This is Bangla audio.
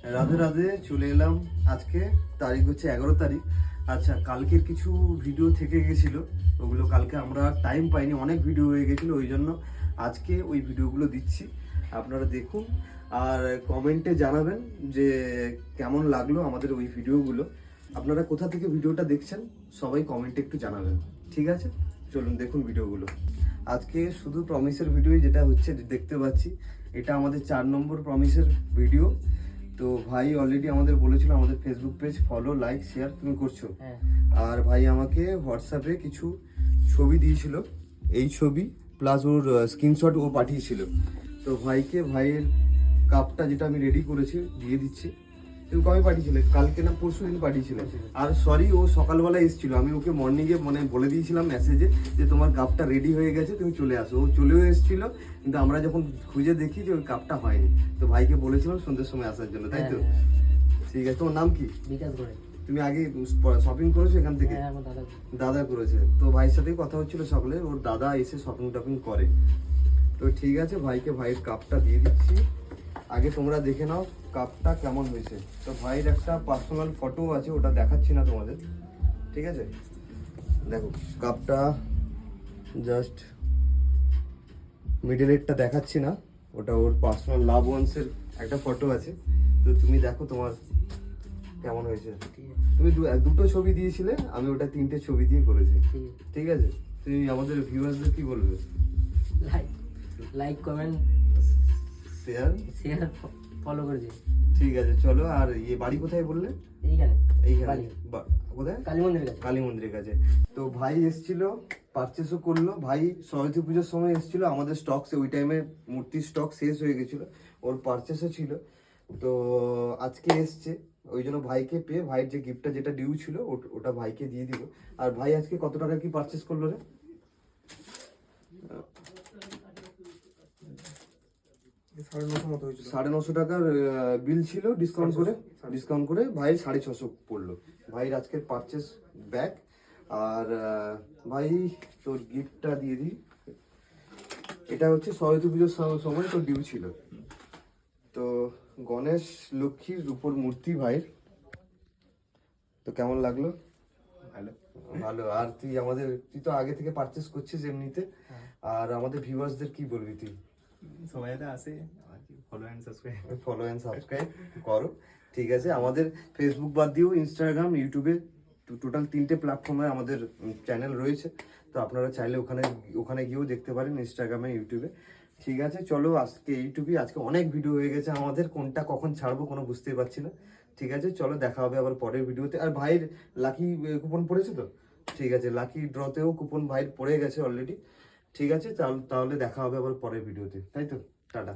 রাধে রাধে, চলে এলাম। আজকে তারিখ হচ্ছে 11 তারিখ। আচ্ছা, কালকের কিছু ভিডিও থেকে গেছিল, ওগুলো কালকে আমরা টাইম পাইনি, অনেক ভিডিও হয়ে গেছিলো, ওই জন্য আজকে ওই ভিডিওগুলো দিচ্ছি, আপনারা দেখুন আর কমেন্টে জানাবেন যে কেমন লাগলো আমাদের ওই ভিডিওগুলো। আপনারা কোথা থেকে ভিডিওটা দেখছেন সবাই কমেন্টে একটু জানাবেন, ঠিক আছে? চলুন দেখুন ভিডিওগুলো। আজকে শুধু প্রমিসের ভিডিও যেটা হচ্ছে দেখতে পাচ্ছি, এটা আমাদের 4 নম্বর প্রমিসের ভিডিও। তো ভাই অলরেডি আমাদের বলেছিল আমাদের Facebook page follow, like, share তুমি করছো। আর ভাই আমাকে হোয়াটসঅ্যাপে কিছু ছবি দিয়েছিল, এই ছবি প্লাস ওর স্ক্রিনশট ও পাঠিয়েছিল। তো ভাইয়ের কাপটা যেটা আমি রেডি করেছি দিয়ে দিচ্ছি। তুমি কবে পাঠিয়েছিলে? কালকে না পরশু দিন পাঠিয়েছিলে। আর সরি, ও সকালবেলা এসেছিল, আমি ওকে মর্নিংয়ে মানে বলে দিয়েছিলাম মেসেজে যে তোমার কাপটা রেডি হয়ে গেছে, তুমি চলে আসো। ও চলেও এসেছিল, কিন্তু আমরা যখন খুঁজে দেখি যে ওই কাপটা হয়নি। তো ভাইকে বলেছিলাম সন্ধ্যের সময় আসার জন্য, তাই তো? ঠিক আছে। তোমার নাম কি? বিকাশ করে। তুমি আগে শপিং করেছো এখান থেকে? দাদা করেছে। তো ভাইয়ের সাথেই কথা হচ্ছিল সকালে, ওর দাদা এসে শপিং টপিং করে। তো ঠিক আছে, ভাইয়ের কাপটা দিয়ে দিচ্ছি। আগে তোমরা দেখে নাও কাপটা কেমন হয়েছে। তো ভাইয়ের একটা পার্সোনাল ফটো আছে, ওটা দেখাচ্ছি না তোমাদের, ঠিক আছে? দেখো কাপটা, জাস্ট মিডলেরটা দেখাচ্ছি না, ওটা ওর পার্সোনাল লাভ ওয়ান্সের একটা ফটো আছে। তো তুমি দেখো তোমার কেমন হয়েছে। তুমি দুটো ছবি দিয়েছিলে, আমি ওটা 3টে ছবি দিয়ে করেছি, ঠিক আছে? তুমি আমাদের ভিউয়ার্সদের কি বলবে? লাইক কমেন্ট শেয়ার ফলো করে দিন। ঠিক আছে, চলো। আর বাড়ি কোথায় বললে? এইখানে কোথায়? কালী মন্দিরের কাছে। তো ভাই এসেছিল, পারচেসও করলো। ভাই সরস্বতী পুজোর সময় এসেছিল, আমাদের স্টক ওই টাইমে মূর্তির স্টক শেষ হয়ে গেছিলো, ওর পারচেসও ছিল। তো আজকে এসছে, ওই জন্য ভাইকে পেয়ে ভাইয়ের যে গিফটটা যেটা ডিউ ছিল ওটা ভাইকে দিয়ে দিব। আর ভাই আজকে কত টাকা কি পারচেস করলো রে? 950 টাকার বিল ছিল, ডিসকাউন্ট করে ভাই 650 পড়লো। ভাইয়ের আজকের পারচেস ব্যাগ। আর ভাই তোর গিফটটা দিয়ে দিই। এটা হচ্ছে সরস্বতী পুজোর সময় তোর ডিউ ছিল। তো গণেশ লক্ষ্মীর উপর মূর্তি ভাইয়ের। তো কেমন লাগলো? ভালো। আর তুই তো আগে থেকে পারচেস করছিস এমনিতে, আর আমাদের ভিউয়ার্সদের কি বলবি তুই? সবাই আসে, ফলো অ্যান্ড সাবস্ক্রাইব করো, ঠিক আছে? আমাদের ফেসবুক বাদ দিয়েও ইনস্টাগ্রাম, ইউটিউবে টোটাল 3টে প্ল্যাটফর্মে আমাদের চ্যানেল রয়েছে। তো আপনারা চাইলে ওখানে গিয়েও দেখতে পারেন, ইনস্টাগ্রামে, ইউটিউবে। ঠিক আছে, চলো আজকে এইটুকুই। আজকে অনেক ভিডিও হয়ে গেছে আমাদের, কোনটা কখন ছাড়বো কোনো বুঝতেই পারছি না। ঠিক আছে, চলো দেখা হবে আবার পরের ভিডিওতে। আর ভাইয়ের লাকি কুপন পড়েছে তো? ঠিক আছে, লাকি ড্রতেও কুপন ভাইয়ের পড়ে গেছে অলরেডি। ঠিক আছে, তাহলে দেখা হবে আবার পরের ভিডিওতে, তাই তো? টাটা।